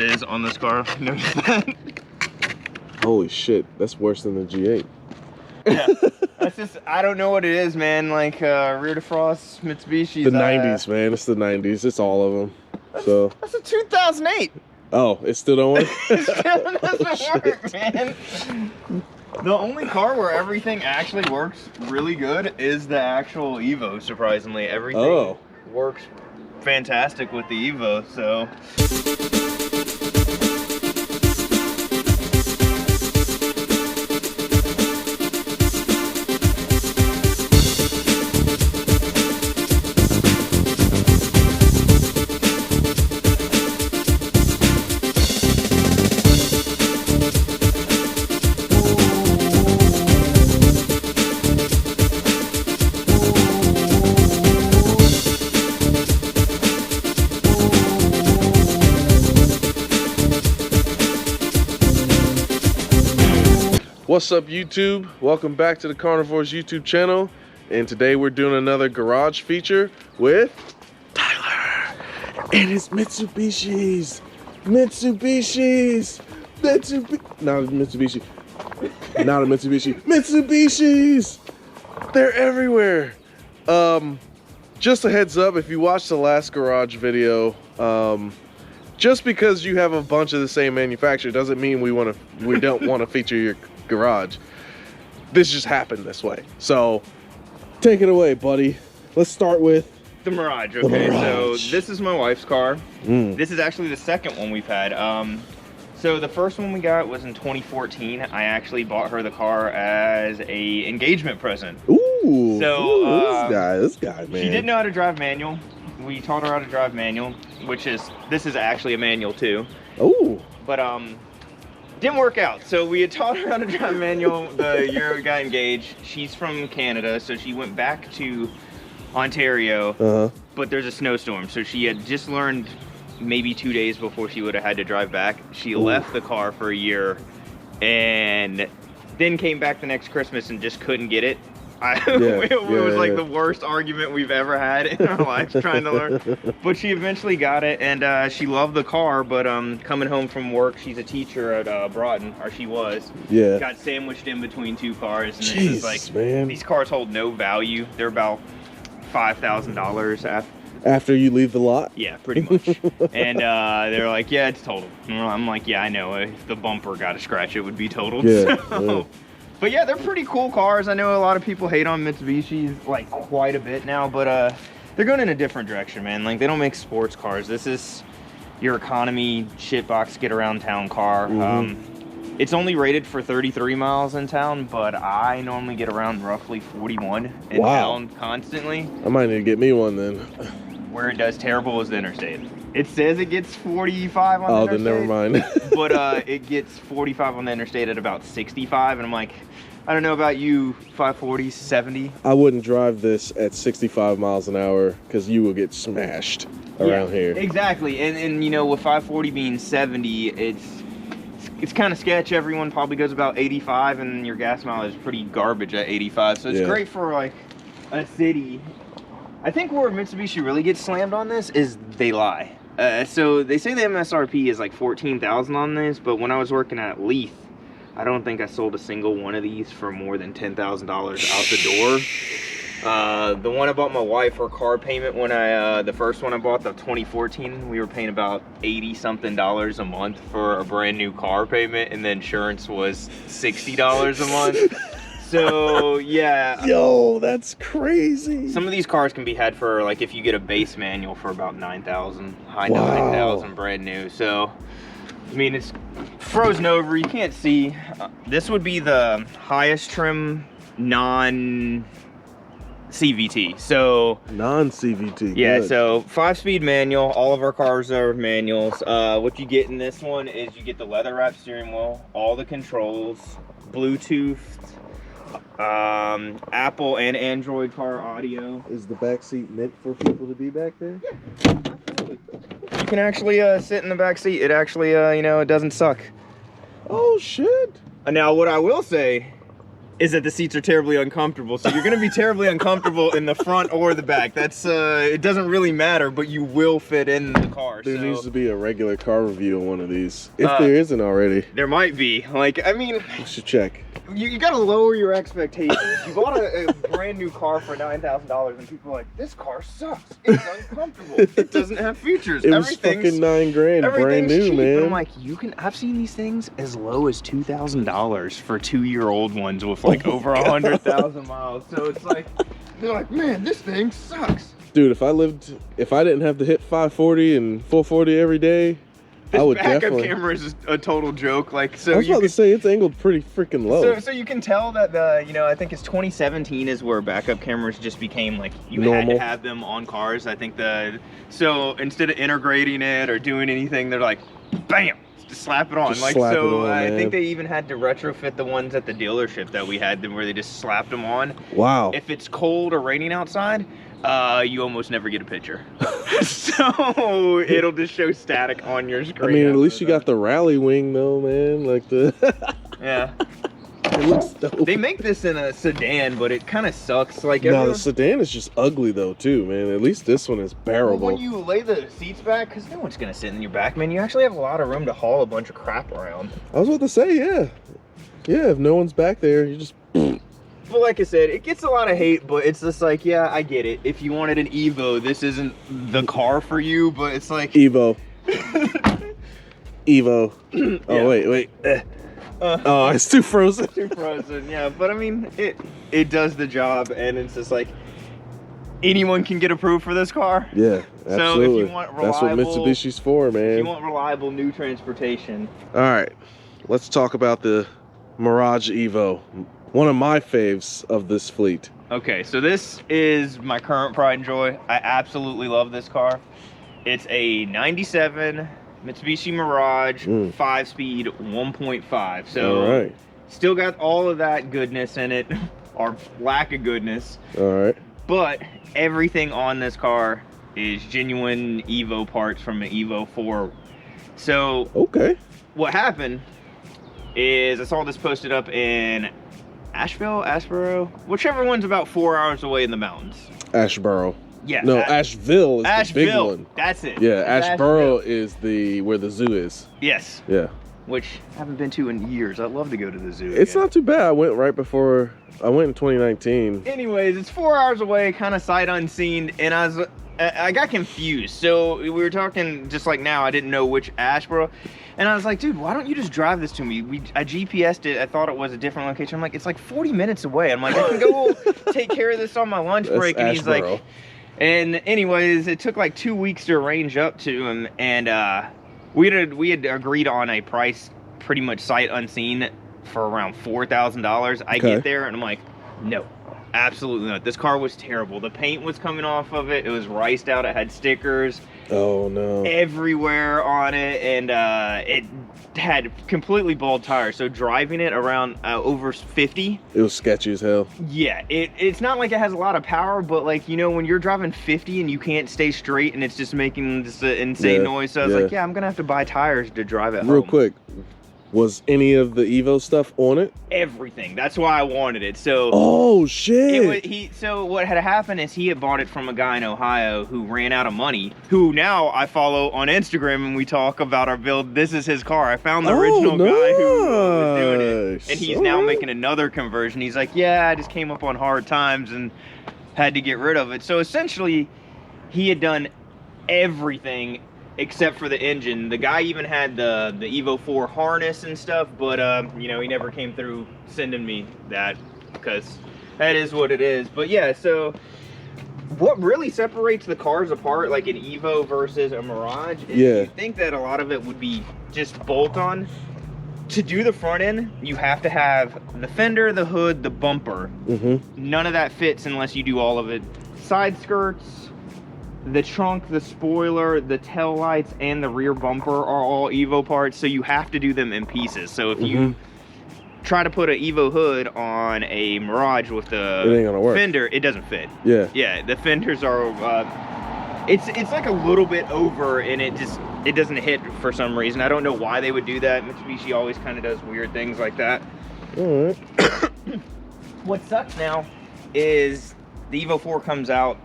is on this car. Notice that? Holy shit, that's worse than the G8. Yeah, that's just, I don't know what it is, man. Like rear defrost, Mitsubishi. The 90s, man. It's the 90s. It's all of them. That's a 2008. Oh, it still don't work? It still doesn't work, man. The only car where everything actually works really good is the actual Evo, surprisingly. Everything works fantastic with the Evo, so. What's up, YouTube? Welcome back to the CAR-NIVORES YouTube channel. And today we're doing another garage feature with Tyler and his Mitsubishis. Not a Mitsubishi. Not a Mitsubishi. Mitsubishis! They're everywhere. Just a heads up, if you watched the last garage video, just because you have a bunch of the same manufacturer doesn't mean we don't want to feature your garage. This just happened this way. So take it away, buddy. Let's start with the Mirage. Okay, so this is my wife's car. This is actually the second one we've had. So the first one we got was in 2014. I actually bought her the car as a engagement present. Ooh, so this guy, man. She didn't know how to drive manual. We taught her how to drive manual, this is actually a manual too. Oh. But didn't work out. So we had taught her how to drive manual the year we got engaged. She's from Canada, so she went back to Ontario, but there's a snowstorm. So she had just learned maybe 2 days before she would have had to drive back. She left the car for a year and then came back the next Christmas and just couldn't get it. It was like the worst argument we've ever had in our lives trying to learn. But she eventually got it, and she loved the car. But coming home from work, she's a teacher at Broughton, or she was. Yeah. Got sandwiched in between two cars, and Jeez, it's like, man. These cars hold no value. They're about $5,000 after you leave the lot. Yeah, pretty much. And they're like, yeah, it's totaled. I'm like, yeah, I know. If the bumper got a scratch, it would be totaled. Yeah. So. But yeah, they're pretty cool cars. I know a lot of people hate on Mitsubishis like quite a bit now, but they're going in a different direction, man. Like, they don't make sports cars. This is your economy shitbox get around town car. It's only rated for 33 miles in town, but I normally get around roughly 41 in town constantly. I might need to get me one then. Where it does terrible is the interstate. It says it gets 45 on the interstate. Oh, then never mind. But it gets 45 on the interstate at about 65, and I'm like, I don't know about you, 540, 70. I wouldn't drive this at 65 miles an hour because you will get smashed around here. Exactly, and you know, with 540 being 70, it's kind of sketch. Everyone probably goes about 85, and your gas mileage is pretty garbage at 85. So it's great for like a city. I think where Mitsubishi really gets slammed on this is they lie. So they say the MSRP is like $14,000 on this, but when I was working at Leith, I don't think I sold a single one of these for more than $10,000 out the door. The one I bought my wife, her car payment when the first one I bought, the 2014, we were paying about $80-something a month for a brand new car payment, and the insurance was $60 a month. So yeah. Yo, that's crazy. Some of these cars can be had for, like, if you get a base manual, for about $9,000, high $9,000 brand new. So I mean, it's frozen over, you can't see. This would be the highest trim non-CVT. So non-CVT. Yeah, good. So 5-speed manual. All of our cars are manuals. What you get in this one is you get the leather wrap steering wheel, all the controls, Bluetooth, Apple and Android car audio. Is the back seat meant for people to be back there? Yeah, absolutely. You can actually sit in the back seat. It actually, you know, it doesn't suck. Oh shit! Now, what I will say is that the seats are terribly uncomfortable. So you're gonna be terribly uncomfortable in the front or the back. That's it doesn't really matter, but you will fit in the car. There needs to be a regular car review on one of these, if there isn't already. There might be. Like, I mean, we should check. You gotta lower your expectations. You bought a brand new car for $9,000 and people are like, this car sucks. It's uncomfortable. It doesn't have features. It was fucking $9 grand, brand new, cheap. man. And I'm like, I've seen these things as low as $2,000 for 2-year-old ones with like over 100,000 miles. So it's like, they're like, man, this thing sucks. Dude, if I didn't have to hit 540 and 440 every day, I would definitely. Backup camera is a total joke. Like, so I was about to say it's angled pretty freaking low. So you can tell that I think it's 2017 is where backup cameras just became like you normal. had to have them on cars. I think so instead of integrating it or doing anything, they're like, bam, just slap it on. Just slap it on, I man. think they even had to retrofit the ones at the dealership that we had where they just slapped them on. Wow. If it's cold or raining outside, you almost never get a picture. So it'll just show static on your screen. I mean, at least you got the rally wing though, man. Like the yeah. It looks dope. They make this in a sedan, but it kind of sucks. Like no, the sedan is just ugly though too, man. At least this one is bearable. Well, when you lay the seats back, because no one's gonna sit in your back, man, you actually have a lot of room to haul a bunch of crap around. I was about to say, yeah. If no one's back there, you just. But like I said, it gets a lot of hate, but it's just like, yeah, I get it. If you wanted an Evo, this isn't the car for you, but it's like... Evo. Evo. Yeah. Oh, wait. Oh, it's too frozen. Too frozen, yeah. But I mean, it does the job, and it's just like, anyone can get approved for this car. Yeah, absolutely. So if you want reliable... That's what Mitsubishi's for, man. If you want reliable new transportation. All right, let's talk about the Mirage Evo. One of my faves of this fleet. Okay, so this is my current pride and joy. I absolutely love this car. It's a 97 Mitsubishi Mirage 5-speed 1.5. So all right. Still got all of that goodness in it, or lack of goodness. All right. But everything on this car is genuine Evo parts from an Evo 4. So okay. What happened is I saw this posted up in Asheboro, whichever one's about 4 hours away in the mountains. Asheboro. Yeah. No, Asheville is the big one. That's it. Yeah, Asheboro is where the zoo is. Yes. Yeah. Which I haven't been to in years. I'd love to go to the zoo. It's not too bad. I went in 2019. Anyways, it's 4 hours away, kind of sight unseen, and I got confused. So we were talking just like now. I didn't know which Asheboro. And I was like, dude, why don't you just drive this to me? I GPS'd it. I thought it was a different location. I'm like, it's like 40 minutes away. I'm like, I can go take care of this on my lunch break. And he's like, and anyways, it took like 2 weeks to arrange up to him. And we had agreed on a price pretty much sight unseen for around $4,000. I get there and I'm like, no, absolutely not. This car was terrible. The paint was coming off of it. It was riced out. It had stickers. Oh no! Everywhere on it, and it had completely bald tires. So driving it around over 50, it was sketchy as hell. Yeah, it's not like it has a lot of power, but like when you're driving 50 and you can't stay straight and it's just making this insane noise. So I was like, yeah, I'm gonna have to buy tires to drive it. Real quick. Was any of the Evo stuff on it? Everything. That's why I wanted it. So. Oh shit! So what had happened is he had bought it from a guy in Ohio who ran out of money. Who now I follow on Instagram and we talk about our build. This is his car. I found the original guy who was doing it, and he's now making another conversion. He's like, yeah, I just came up on hard times and had to get rid of it. So essentially, he had done everything except for the engine. The guy even had the Evo 4 harness and stuff, but he never came through sending me that because that is what it is. But yeah, so what really separates the cars apart, like an Evo versus a Mirage, is you think that a lot of it would be just bolt-on. To do the front end, you have to have the fender, the hood, the bumper. None of that fits unless you do all of it. Side skirts, the trunk, the spoiler, the tail lights, and the rear bumper are all Evo parts, so you have to do them in pieces. So if you try to put an Evo hood on a Mirage with the fender, it doesn't fit. Yeah, the fenders are, it's like a little bit over, and it doesn't hit for some reason. I don't know why they would do that. Mitsubishi always kind of does weird things like that. All right. what sucks now is the Evo 4 comes out.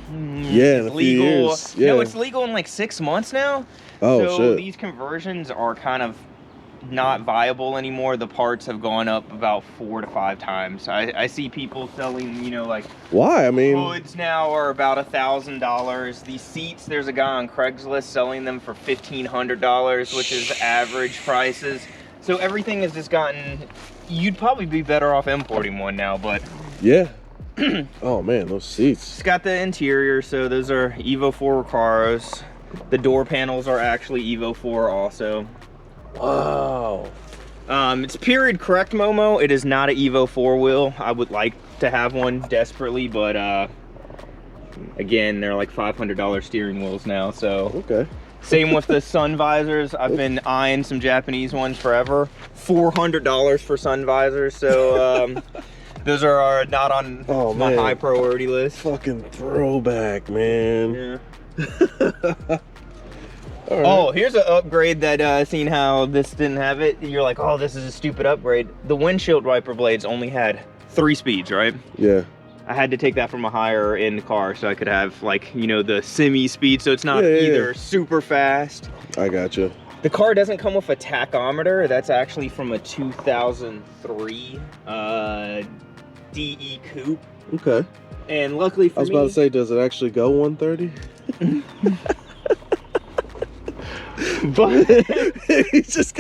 Yeah, in a few legal. years. Yeah. No, it's legal in like 6 months now. Oh, so shit. These conversions are kind of not viable anymore. The parts have gone up about 4 to 5 times. I see people selling, you know, like why? I mean, hoods now are about $1,000. These seats, there's a guy on Craigslist selling them for $1,500, which is average prices. So everything has just gotten. You'd probably be better off importing one now, but yeah. Oh man, those seats. It's got the interior, so those are Evo 4 Recaros. The door panels are actually Evo 4 also. Wow. It's period correct, Momo. It is not an Evo 4 wheel. I would like to have one desperately, but again, they're like $500 steering wheels now, so. Okay. Same with the sun visors. I've been eyeing some Japanese ones forever. $400 for sun visors, so those are not on my high priority list. Fucking throwback, man. Yeah. All right. Oh, here's an upgrade that seeing how this didn't have it. You're like, oh, this is a stupid upgrade. The windshield wiper blades only had 3 speeds, right? Yeah. I had to take that from a higher end car so I could have, like, you know, the semi speed, so it's not either super fast. I gotcha. The car doesn't come with a tachometer. That's actually from a 2003 DE Coupe. Okay. And luckily for me, I was about to say, does it actually go 130? but he's just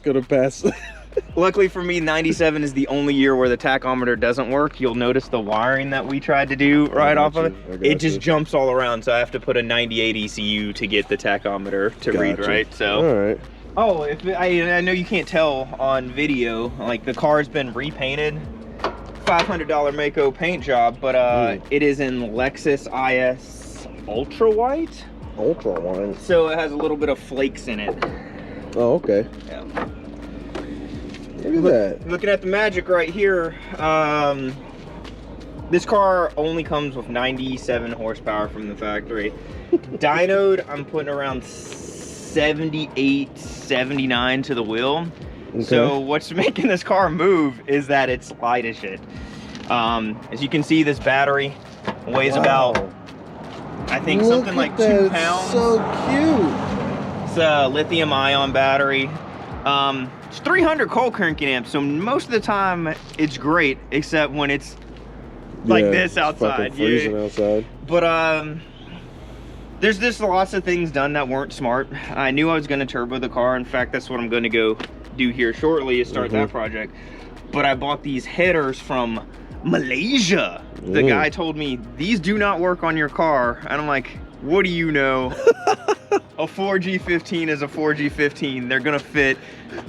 gonna pass. Luckily for me, 97 is the only year where the tachometer doesn't work. You'll notice the wiring that we tried to do right off of it. It just jumps all around, so I have to put a 98 ECU to get the tachometer to read right. So. All right. Oh, I know you can't tell on video, like the car's been repainted. $500 Mako paint job, but it is in Lexus IS Ultra White. Ultra White. So it has a little bit of flakes in it. Oh, okay. Yeah. Look at that. Looking at the magic right here, this car only comes with 97 horsepower from the factory. Dynoed, I'm putting around 78, 79 to the wheel. Okay. So what's making this car move is that it's light as shit. As you can see, this battery weighs about, I think, something like 2 pounds. So cute. It's a lithium ion battery. It's 300 cold current amps, so most of the time it's great, except when it's like this outside. Freezing outside. But there's just lots of things done that weren't smart. I knew I was going to turbo the car. In fact, that's what I'm going to go do here shortly, is start that project. But I bought these headers from Malaysia. The guy told me, these do not work on your car. And I'm like, what do you know? A 4G15 is a 4G15. They're gonna fit.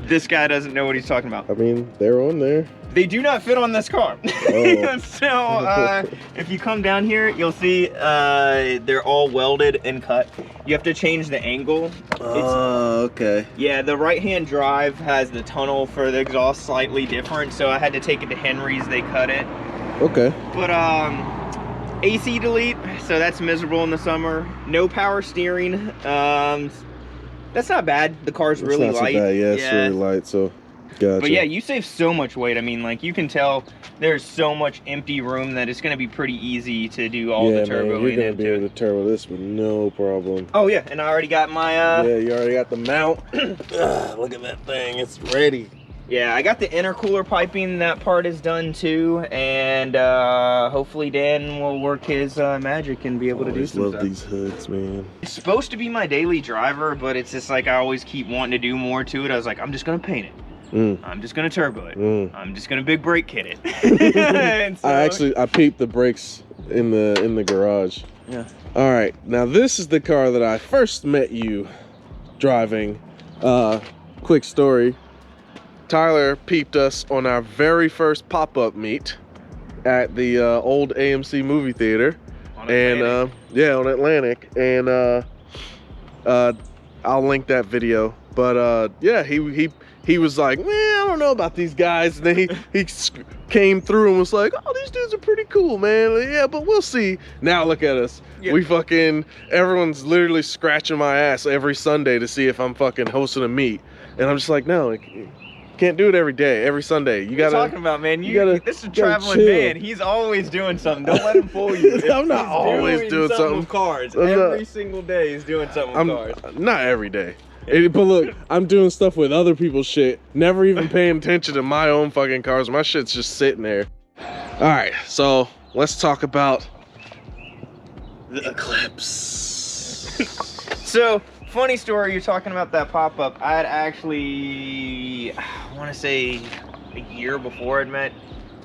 This guy doesn't know what he's talking about. I mean, they're on there. They do not fit on this car. Oh. So if you come down here, you'll see they're all welded and cut. You have to change the angle. Oh, okay. Yeah, the right-hand drive has the tunnel for the exhaust slightly different, so I had to take it to Henry's. They cut it. Okay. But AC delete, so that's miserable in the summer. No power steering. That's not bad. The car's really light. It's not so bad. Yeah, it's really light, so gotcha. But yeah, you save so much weight. I mean, like, you can tell there's so much empty room that it's going to be pretty easy to do all the turbo. You're going to be able to turbo this with no problem. Oh yeah, and I already got my yeah, you already got the mount. Look at that thing. It's ready. Yeah, I got the intercooler piping. That part is done too, and hopefully Dan will work his magic and be able to do some stuff. I love these hoods, man. It's supposed to be my daily driver, but it's just like I always keep wanting to do more to it. I was like, I'm just gonna paint it. I'm just gonna turbo it. I'm just gonna big brake kit it. So, I peeped the brakes in the garage. Yeah. All right, now this is the car that I first met you driving. Quick story. Tyler peeped us on our very first pop-up meet at the old AMC movie theater, on Atlantic, and I'll link that video. But yeah, he was like, man, I don't know about these guys, and then he came through and was like, oh, these dudes are pretty cool, man. Yeah, but we'll see. Now look at us. Yeah. Everyone's literally scratching my ass every Sunday to see if I'm fucking hosting a meet, and I'm just like, no. Can't do it every day, every Sunday. You gotta. What are you talking about, man? This is a gotta traveling chill. man. He's always doing something. Don't let him fool you. I'm not always doing something with cars. I'm Every not- single day he's doing something with cars. Not every day. But look, I'm doing stuff with other people's shit. Never even paying attention to my own fucking cars. My shit's just sitting there. All right, so let's talk about the Eclipse. So, funny story, you're talking about that pop-up. I had actually, I want to say a year before I'd met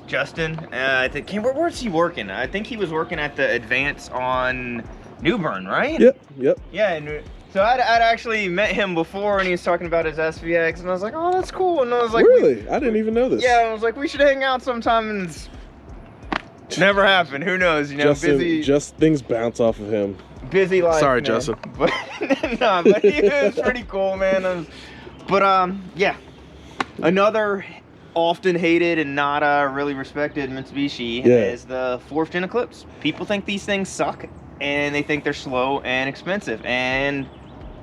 Justin. I think, where's he working? I think he was working at the Advance on New Bern, right? Yep. Yeah, and so I'd actually met him before and he was talking about his SVX and I was like, oh, that's cool. And I was like, Really? I didn't even know this. yeah, I was like, we should hang out sometime, and it's never happened. Who knows? You know, Justin, just things bounce off of him. busy life. Sorry, man. Justin. But nah, but he was pretty cool, man. Yeah, another often hated and not really respected Mitsubishi is the 4th gen Eclipse. People think these things suck and they think they're slow and expensive, and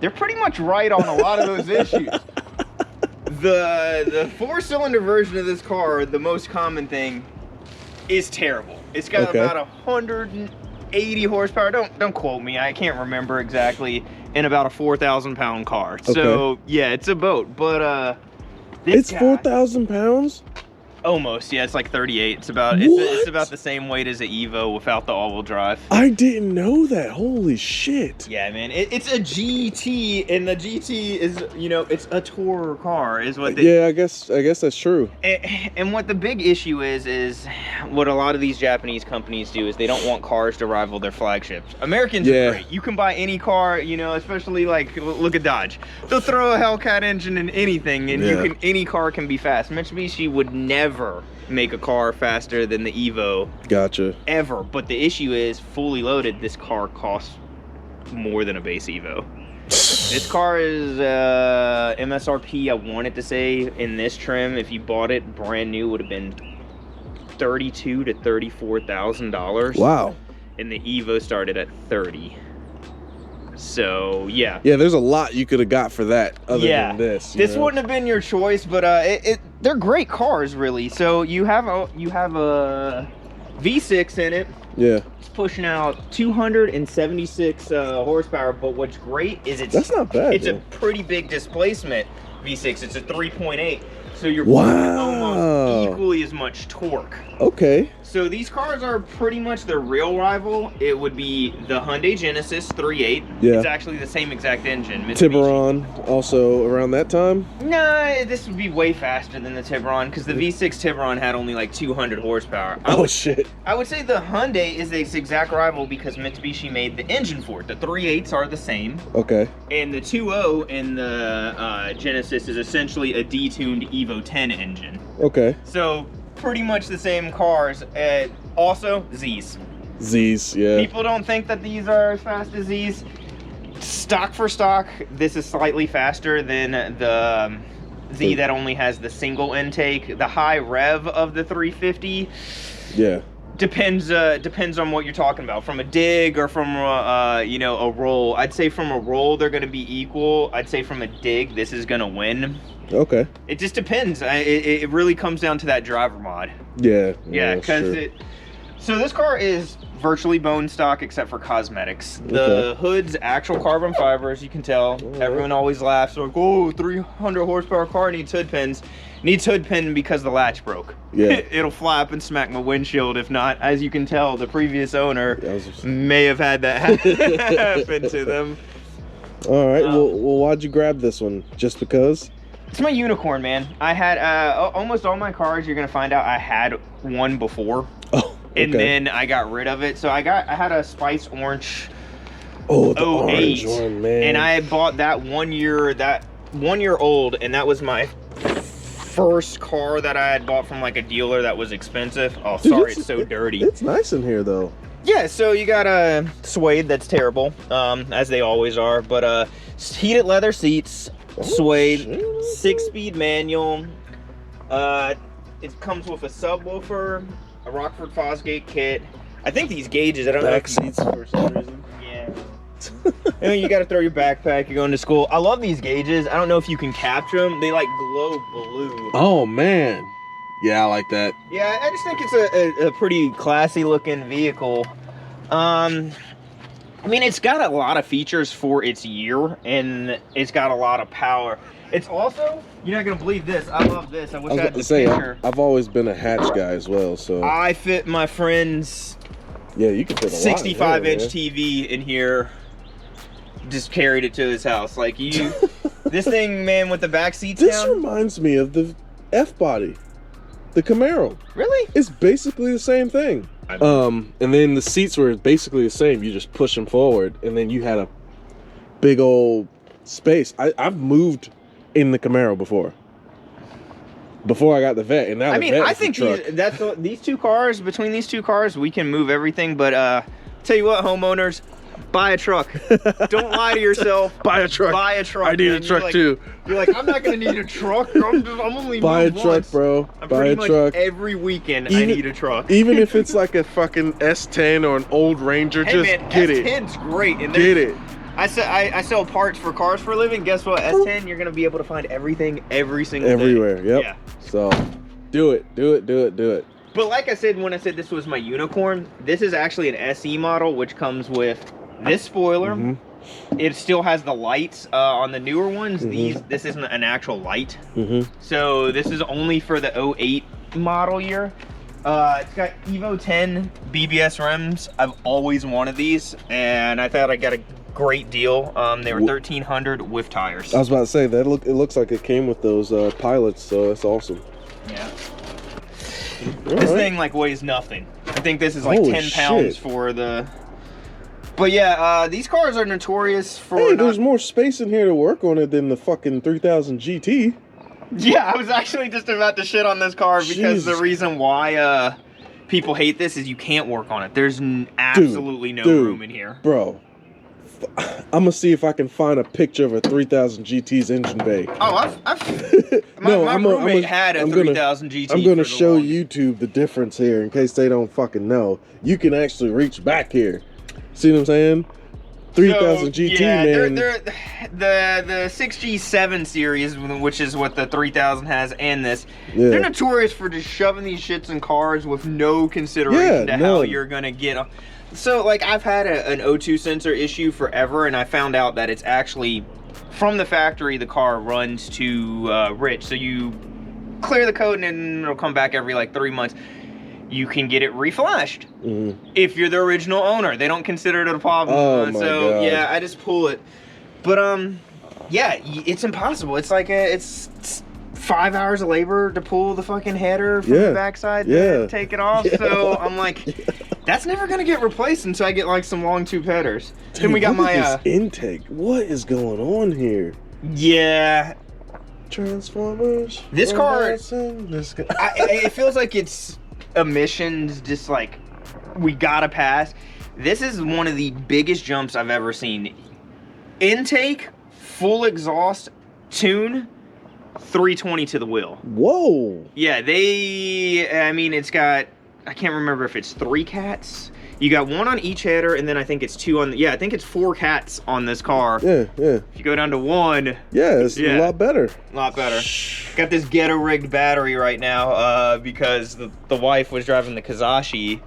they're pretty much right on a lot of those issues. The 4-cylinder version of this car, the most common thing, is terrible. It's got about 180 horsepower. Don't quote me. I can't remember exactly. In about a 4,000-pound car. So yeah, it's a boat. But it's 4,000 pounds. Almost, yeah. It's like 38. It's about the same weight as an Evo without the all-wheel drive. I didn't know that. Holy shit. Yeah, man. It's a GT, and the GT is, you know, it's a tourer car, is what they. Yeah, I guess that's true. And what the big issue is what a lot of these Japanese companies do is they don't want cars to rival their flagships. Americans are great. You can buy any car, you know, especially like look at Dodge. They'll throw a Hellcat engine in anything, and any car can be fast. Mitsubishi would never make a car faster than the Evo. Gotcha. Ever. But the issue is, fully loaded, this car costs more than a base Evo. This car is MSRP, I wanted to say, in this trim, if you bought it brand new, would have been $32,000 to $34,000. Wow. And the Evo started at 30. So yeah. Yeah, there's a lot you could have got for that other than this. This wouldn't have been your choice, but they're great cars, really. So you have a V6 in it. Yeah. It's pushing out 276 horsepower, but what's great is that's not bad. It's a pretty big displacement V6. It's a 3.8. So you're pushing almost equally as much torque. Okay. So these cars are pretty much their real rival. It would be the Hyundai Genesis 3.8. Yeah. It's actually the same exact engine. Tiburon also around that time? Nah, this would be way faster than the Tiburon because the V6 Tiburon had only like 200 horsepower. Shit. I would say the Hyundai is its exact rival because Mitsubishi made the engine for it. The 3.8s are the same. Okay. And the 2.0 in the Genesis is essentially a detuned Evo 10 engine. Okay. So pretty much the same cars. Also, Z's. Z's, yeah. People don't think that these are as fast as these. Stock for stock, this is slightly faster than the Z that only has the single intake. The high rev of the 350. Yeah. Depends on what you're talking about. From a dig or from you know, a roll. I'd say from a roll they're going to be equal. I'd say from a dig this is going to win. Okay. It just depends. It really comes down to that driver mod. Yeah. Yeah, because so this car is virtually bone stock except for cosmetics. The hood's actual carbon fiber, as you can tell. Everyone always laughs like, oh, 300 horsepower car needs hood pins. Needs hood pin because the latch broke. Yeah. It'll flap and smack my windshield if not. As you can tell, the previous owner may have had that happen to them. All right. Well, why'd you grab this one? Just because? It's my unicorn, man. I had almost all my cars. You're gonna find out I had one before. Oh. Okay. And then I got rid of it. So I had a Spice Orange. Oh, the orange one, man. And I had bought that 1 year old, and that was my first car that I had bought from like a dealer that was expensive. Oh, dude, sorry, it's so dirty. It's nice in here though. Yeah, so you got a suede that's terrible, as they always are, but heated leather seats, suede, 6-speed manual. It comes with a subwoofer, a Rockford Fosgate kit. I think these gauges, I don't know. Back seats for some reason. Yeah. You know, you got to throw your backpack. You're going to school. I love these gauges. I don't know if you can capture them. They like glow blue. Oh man, yeah, I like that. Yeah, I just think it's a pretty classy looking vehicle. I mean, it's got a lot of features for its year, and it's got a lot of power. It's also, you're not gonna believe this. I love this. I wish I had the picture. I've always been a hatch guy as well, so I fit my friend's yeah, you can fit a 65-inch TV in here. Just carried it to his house. Like you, this thing, man, with the back seats This down. reminds me of the F-body, the Camaro. Really? It's basically the same thing. And then the seats were basically the same. You just push them forward, and then you had a big old space. I've moved in the Camaro before I got the Vet, and now I the mean, Vet I is the think truck. these two cars, between these two cars, we can move everything. But tell you what, homeowners, buy a truck. Don't lie to yourself. Buy a truck. Buy a truck. I need a truck too. You're like, I'm not gonna need a truck. I'm only buy a moved truck, once. bro. Buy a truck. Every weekend, I need a truck. Even if it's like a fucking S10 or an old Ranger, Hey, just man, get it. S10's great. And Get it. I sell parts for cars for a living. Guess what? S10, you're gonna be able to find everything every single Everywhere. day. Yep. Yeah. So, do it. But like I said, when I said this was my unicorn, this is actually an SE model, which comes with this spoiler. Mm-hmm. It still has the lights on the newer ones. Mm-hmm. This isn't an actual light. Mm-hmm. So this is only for the 08 model year. It's got Evo 10 BBS rims. I've always wanted these, and I thought I got a great deal. They were $1,300 with tires. I was about to say that it looks like it came with those pilots, so that's awesome. Yeah. All This right. thing like weighs nothing. I think this is like Holy 10 pounds shit. for the. But yeah, these cars are notorious for. Hey, there's more space in here to work on it than the fucking 3000 GT. Yeah, I was actually just about to shit on this car because Jesus. the reason why people hate this is you can't work on it. There's absolutely no room in here. Bro, I'm gonna see if I can find a picture of a 3000 GT's engine bay. Oh, my roommate had a 3000 GT. I'm gonna show YouTube the difference here in case they don't fucking know. You can actually reach back here. See what I'm saying? 3000 GT, man. The 6G7 series, which is what the 3000 has, and this, Yeah. they're notorious for just shoving these shits in cars with no consideration to how you're gonna get them. So, like, I've had an O2 sensor issue forever, and I found out that it's actually from the factory. The car runs to rich, so you clear the code, and then it'll come back every like 3 months. You can get it reflashed if you're the original owner. They don't consider it a problem. Oh my God. Yeah, I just pull it. But yeah, it's impossible. It's like it's 5 hours of labor to pull the fucking header from the backside and take it off. Yeah. So I'm like, that's never gonna get replaced until I get like some long tube headers. Dude, then we got look my at this intake. What is going on here? yeah. Transformers. This car, This it feels like it's emissions, just like we gotta pass. This is one of the biggest jumps I've ever seen. Intake, full exhaust, tune, 320 to the wheel. Whoa. Yeah, I mean, it's got, I can't remember if it's 3 cats. You got 1 on each header, and then I think it's 2 on I think it's 4 cats on this car. Yeah. If you go down to 1. Yeah, it's a lot better. A lot better. Got this ghetto rigged battery right now because the wife was driving the Kazashi,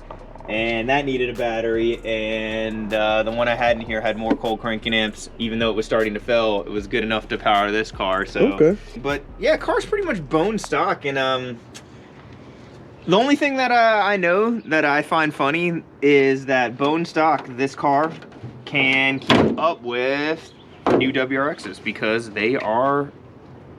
and that needed a battery, and the one I had in here had more cold cranking amps. Even though it was starting to fail, it was good enough to power this car. So okay. But yeah, car's pretty much bone stock, and the only thing that I know that I find funny is that bone stock, this car can keep up with new WRXs because they are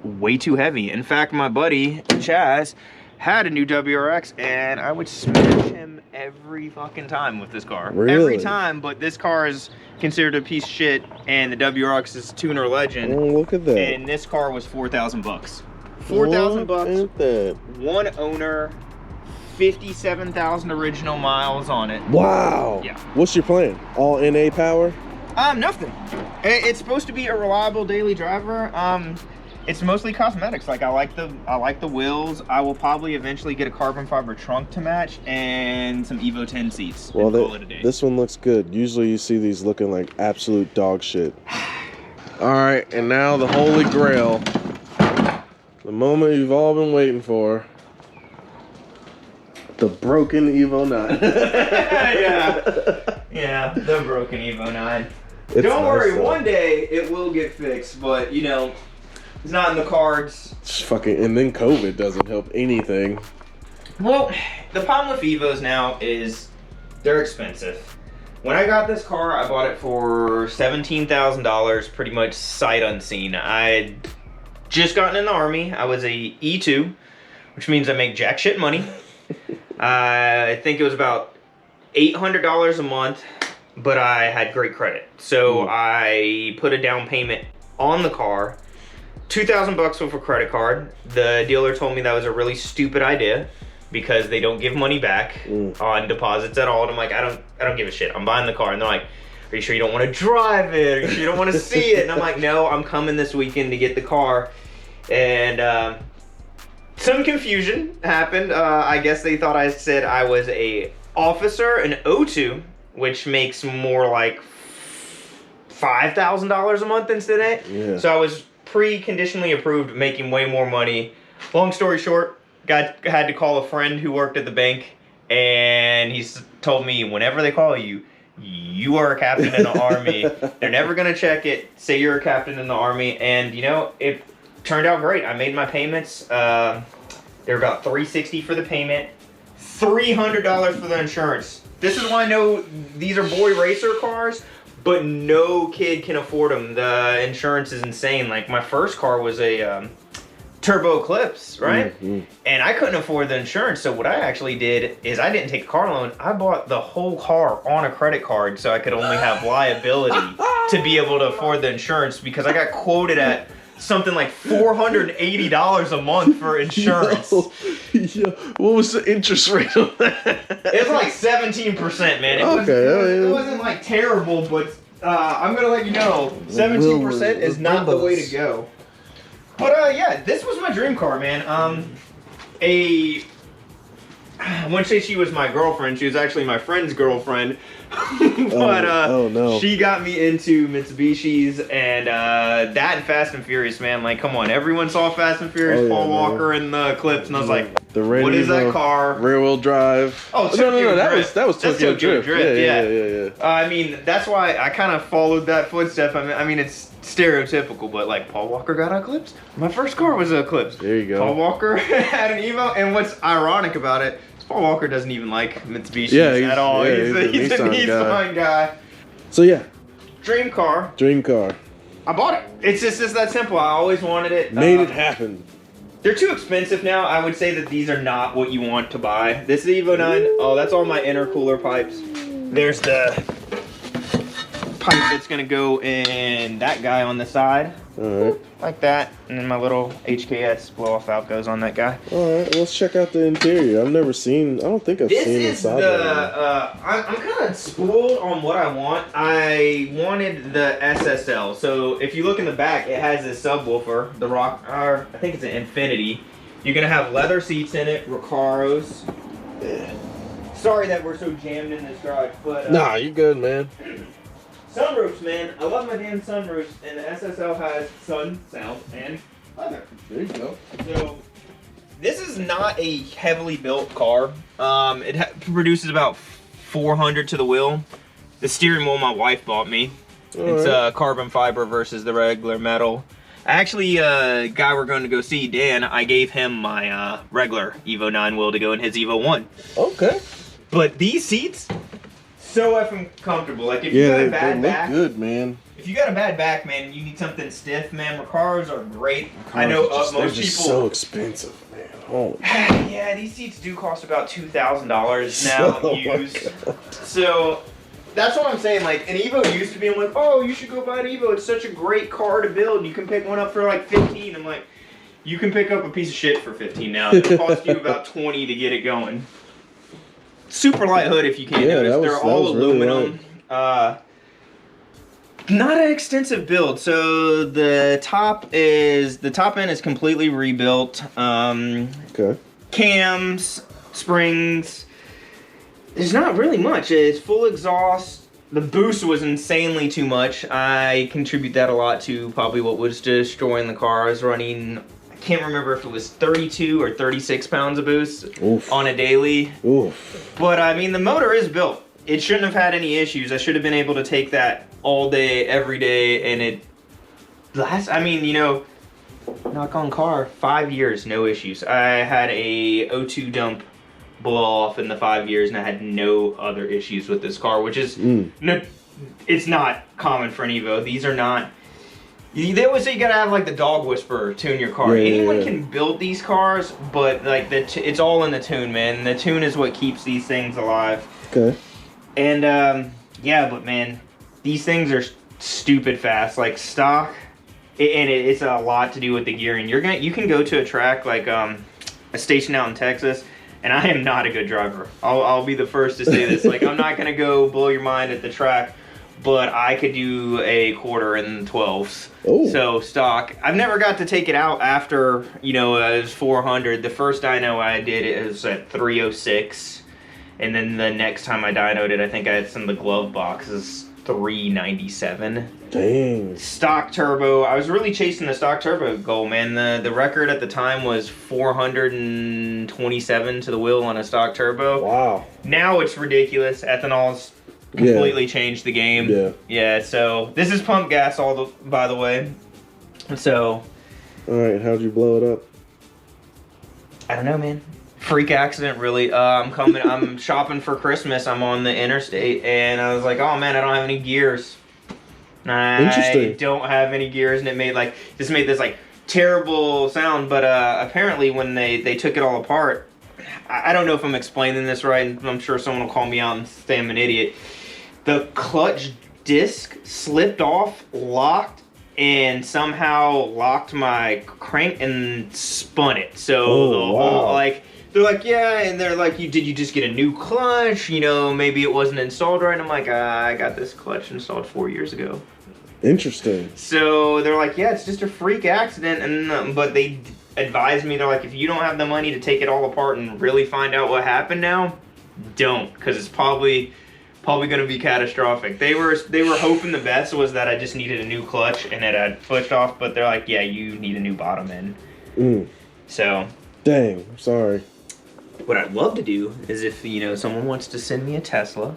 way too heavy. In fact, my buddy Chaz had a new WRX, and I would smash him every fucking time with this car. Really? Every time, but this car is considered a piece of shit, and the WRX is tuner legend. Oh, look at that. And this car was $4,000 bucks. $4,000 bucks. Look at that. One owner, 57,000 original miles on it. Wow. Yeah. What's your plan? All NA power? Nothing. It's supposed to be a reliable daily driver. it's mostly cosmetics. Like I like the wheels. I will probably eventually get a carbon fiber trunk to match and some Evo 10 seats. Well, call it a day. This one looks good. Usually you see these looking like absolute dog shit. All right, and now the holy grail. The moment you've all been waiting for. The broken Evo 9. yeah, the broken Evo 9. It's Don't worry, nice, one day it will get fixed, but you know, it's not in the cards. It's fucking, and then COVID doesn't help anything. Well, the problem with Evos now is they're expensive. When I got this car, I bought it for $17,000, pretty much sight unseen. I'd just gotten in the Army. I was a E2, which means I make jack shit money. I think it was about $800 a month, but I had great credit. So I put a down payment on the car, $2,000 worth of credit card. The dealer told me that was a really stupid idea because they don't give money back on deposits at all. And I'm like, I don't give a shit. I'm buying the car. And they're like, are you sure you don't want to drive it? Are you sure you don't want to see it? And I'm like, no, I'm coming this weekend to get the car. And some confusion happened. I guess they thought I said I was a officer, an O2, which makes more like $5,000 a month instead. Yeah. So I was pre-conditionally approved, making way more money. Long story short, had to call a friend who worked at the bank, and he told me, whenever they call you, you are a captain in the Army. They're never gonna check it. Say you're a captain in the Army, and you know it turned out great. I made my payments. They're about $360 for the payment, $300 for the insurance. This is why I know these are boy racer cars, but no kid can afford them. The insurance is insane. Like my first car was a Turbo Eclipse, right? And I couldn't afford the insurance. So what I actually did is I didn't take a car loan. I bought the whole car on a credit card so I could only have liability to be able to afford the insurance, because I got quoted at something like $480 a month for insurance. Yo, what was the interest rate on that? It was like 17%, man. It wasn't like terrible, but I'm gonna let you know, 17% is not the way to go. But yeah, this was my dream car, man. I wouldn't say she was my girlfriend. She was actually my friend's girlfriend. But she got me into Mitsubishis, and that and Fast and Furious, man. Like, come on, everyone saw Fast and Furious, Paul Walker and the clips, and I was like, what is that car? Rear wheel drive. Oh, no, that was Tokyo Drift. Yeah. I mean, that's why I kind of followed that footstep. I mean, it's stereotypical, but like Paul Walker got an Eclipse. My first car was an Eclipse. There you go. Paul Walker had an Evo, and what's ironic about it, Paul Walker doesn't even like Mitsubishi at all. Yeah, he's a Nissan guy. So yeah. Dream car. I bought it. It's just that simple. I always wanted it. Made it happen. They're too expensive now. I would say that these are not what you want to buy. This is the Evo 9. Oh, that's all my intercooler pipes. There's the pipe that's gonna go in that guy on the side. Alright. Like that. And then my little HKS blow-off valve goes on that guy. Alright, let's check out the interior. I don't think I've seen inside. I'm kind of spoiled on what I want. I wanted the SSL. So if you look in the back, it has this subwoofer, the I think it's an Infinity. You're gonna have leather seats in it, Recaros. Sorry that we're so jammed in this garage, but nah, you good, man. Sunroofs, man. I love my damn sunroofs, and the SSL has sun, sound, and leather. There you go. So, this is not a heavily built car. It produces about 400 to the wheel. The steering wheel my wife bought me. It's carbon fiber versus the regular metal. Actually, guy we're going to go see, Dan, I gave him my regular Evo 9 wheel to go in his Evo 1. Okay. But these seats, so effing comfortable. Like if you got a bad back, good, man. If you got a bad back, man, and you need something stiff, man, Recaros are great. I know most they're people. Just so expensive, man. Oh. Yeah, these seats do cost about $2,000 now used. So that's what I'm saying. Like an Evo used to be, I'm like, oh, you should go buy an Evo. It's such a great car to build. You can pick one up for like 15. I'm like, you can pick up a piece of shit for 15 now. It'll cost you about 20 to get it going. Super light hood if you can't notice. They're all aluminum. Really Not an extensive build. So the top end is completely rebuilt. Okay. Cams, springs. There's not really much. It's full exhaust. The boost was insanely too much. I contribute that a lot to probably what was destroying the car. I was running, I can't remember if it was 32 or 36 pounds of boost on a daily. Oof. But I mean, the motor is built. It shouldn't have had any issues. I should have been able to take that all day, every day, and it lasts, I mean, you know, knock on car, 5 years, no issues. I had a O2 dump blow off in the 5 years, and I had no other issues with this car, which is, no, it's not common for an Evo. These are not, they always say you gotta have like the dog whisperer tune your car. Anyone can build these cars, but like it's all in the tune, man. The tune is what keeps these things alive. Okay. And yeah, but man, these things are stupid fast. Like stock, it's a lot to do with the gearing. You can go to a track like a station out in Texas, and I am not a good driver. I'll be the first to say this. Like, I'm not gonna go blow your mind at the track, but I could do a quarter in 12s. Oh. So stock. I've never got to take it out after, you know, it was 400. The first dyno I did, it was at 306. And then the next time I dynoed it, I think I had some of the glove boxes, 397. Dang. Stock turbo. I was really chasing the stock turbo goal, man. The record at the time was 427 to the wheel on a stock turbo. Wow. Now it's ridiculous. Ethanol's completely changed the game. Yeah. Yeah, so this is pump gas by the way. So. Alright, how'd you blow it up? I don't know, man. Freak accident, really. I'm shopping for Christmas. I'm on the interstate, and I was like, oh man, I don't have any gears. I don't have any gears, and it made this like terrible sound. But apparently when they took it all apart, I don't know if I'm explaining this right, and I'm sure someone will call me out and say I'm an idiot. The clutch disc slipped off, locked, and somehow locked my crank and spun it. So the whole, like, they're like, yeah, and they're like, did you just get a new clutch? You know, maybe it wasn't installed right. I'm like, I got this clutch installed 4 years ago. Interesting. So they're like, yeah, it's just a freak accident, and but they advised me, they're like, if you don't have the money to take it all apart and really find out what happened now, don't, because it's probably going to be catastrophic. They were hoping the best was that I just needed a new clutch and that I'd pushed off, but they're like, yeah, you need a new bottom end. So. Dang, I'm sorry. What I'd love to do is if, you know, someone wants to send me a Tesla.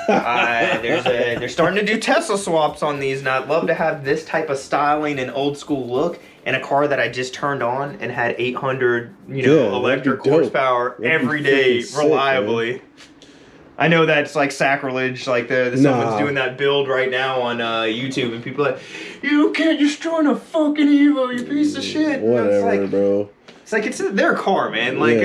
They're starting to do Tesla swaps on these, and I'd love to have this type of styling and old school look in a car that I just turned on and had 800, you know, electric horsepower every day reliably. Sick, I know that's like sacrilege, like someone's doing that build right now on YouTube, and people are like, you can't destroy a fucking Evo, you piece of shit. Whatever, bro. It's like, it's their car, man. Like,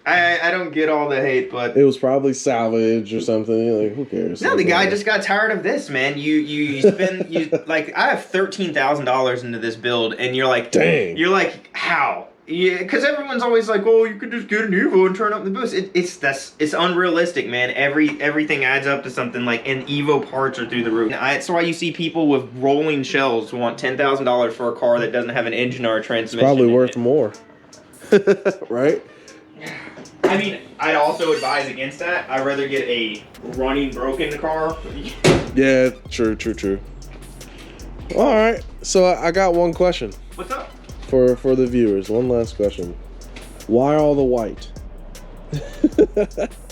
I don't get all the hate, but it was probably salvage or something. Like, who cares? No, the guy just got tired of this, man. You spend like, I have $13,000 into this build, and you're like, dang. You're like, how? Yeah, because everyone's always like, "Oh, you could just get an Evo and turn up the boost." It's unrealistic, man. Everything adds up to something. Like, and Evo parts are through the roof. That's why you see people with rolling shells want $10,000 for a car that doesn't have an engine or a transmission. It's probably worth more, right? I mean, I'd also advise against that. I'd rather get a running broken car. Yeah, true. All right, so I got one question. What's up? For the viewers, one last question. Why all the white?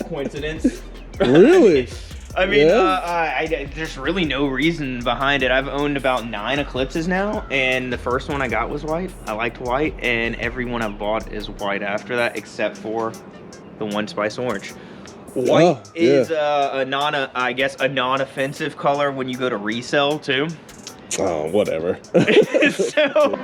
Coincidence? Really? I mean, there's really no reason behind it. I've owned about 9 Eclipses now, and the first one I got was white. I liked white, and every one I've bought is white after that, except for the One Spice Orange. White is a non-offensive color when you go to resell too. Oh, whatever. So.